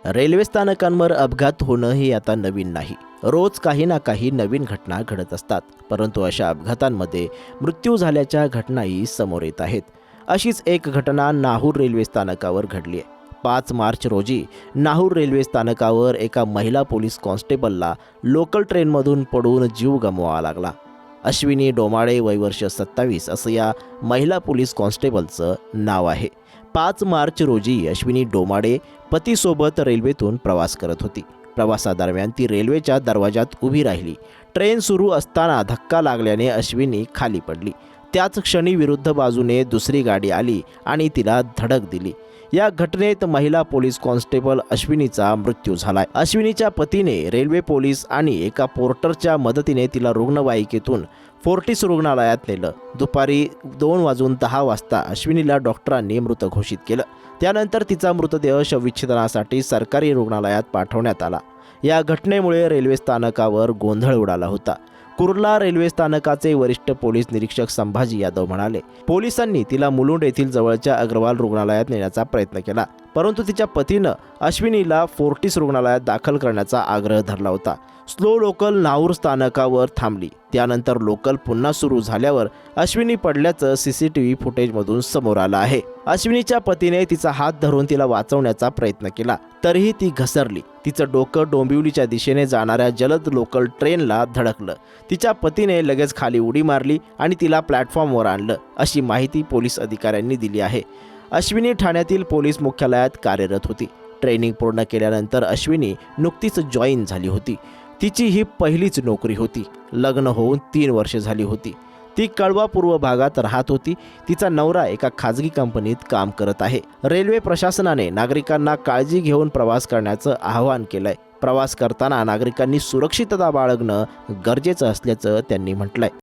Railway स्थानकांवर अपघात होणं हे आता नवीन नाही. रोज काही ना काही नवीन घटना घडत असतात. परंतु अशा अपघातांमध्ये मृत्यू झाल्याच्या घटनाही समोर येत आहेत. अशीच एक घटना नाहूर रेल्वे स्थानकावर घडली आहे. 5 मार्च रोजी नाहूर रेल्वे स्थानकावर एका महिला पोलीस कॉन्स्टेबलला लोकल ट्रेनमधून पडून जीव गमवावा लागला. अश्विनी डोमाळे, वय वर्ष 27 असं या महिला पोलीस कॉन्स्टेबलचं नाव आहे. 5 मार्च रोजी अश्विनी डोमाळे पतीसोबत रेल्वेतून प्रवास करत होती. प्रवासादरम्यान ती रेल्वेच्या दरवाजात उभी राहिली. ट्रेन सुरू असताना धक्का लागल्याने अश्विनी खाली पडली. त्याच क्षणी विरुद्ध बाजूने दुसरी गाडी आली आणि तिला धडक दिली. या घटनेत महिला पोलीस कॉन्स्टेबल अश्विनीचा मृत्यू झालाय. अश्विनीच्या पतीने रेल्वे पोलीस आणि एका पोर्टरच्या मदतीने तिला रुग्णवाहिकेतून फोर्टिस रुग्णालयात नेलं. दुपारी 2:10 वाजता अश्विनीला डॉक्टरांनी मृत घोषित केलं. त्यानंतर तिचा मृतदेह शवविच्छेदनासाठी सरकारी रुग्णालयात पाठवण्यात आला. या घटनेमुळे रेल्वे स्थानकावर गोंधळ उडाला होता. कुर्ला रेल्वे स्थानकाचे वरिष्ठ पोलीस निरीक्षक संभाजी यादव म्हणाले, पोलिसांनी तिला मुलुंड येथील जवळच्या अग्रवाल रुग्णालयात नेण्याचा प्रयत्न केला, परंतु तिच्या पतीनं अश्विनीला फोर्टिस रुग्णालयात दाखल करण्याचा आग्रह धरला होता. स्लो लोकल नाहूर स्थानकावर थांबली. त्यानंतर लोकल पुन्हा सुरू झाल्यावर अश्विनी पडल्याचं सीसीटीव्ही फुटेजमधून समोर आलं आहे. अश्विनीच्या पतीने तिचा हात धरून तिला वाचवण्याचा प्रयत्न केला, तरीही ती घसरली. तिचं डोकं डोंबिवलीच्या दिशेने जाणाऱ्या जलद लोकल ट्रेनला धडकलं. तिच्या पतीने लगेच खाली उडी मारली आणि तिला प्लॅटफॉर्मवर आणलं, अशी माहिती पोलीस अधिकाऱ्यांनी दिली आहे. अश्विनी ठाण्यातील पोलीस मुख्यालयात कार्यरत होती. ट्रेनिंग पूर्ण केल्यानंतर अश्विनी नुकतीच जॉईन झाली होती. तिची ही पहिलीच नोकरी होती. लग्न होऊन 3 वर्ष झाली होती. ती कळवा पूर्व भागात राहत होती. तिचा नवरा एका खाजगी कंपनीत काम करत आहे. रेल्वे प्रशासनाने नागरिकांना काळजी घेऊन प्रवास करण्याचं आवाहन केलंय. प्रवास करताना नागरिकांनी सुरक्षितता बाळगणं गरजेचं असल्याचं त्यांनी म्हटलंय.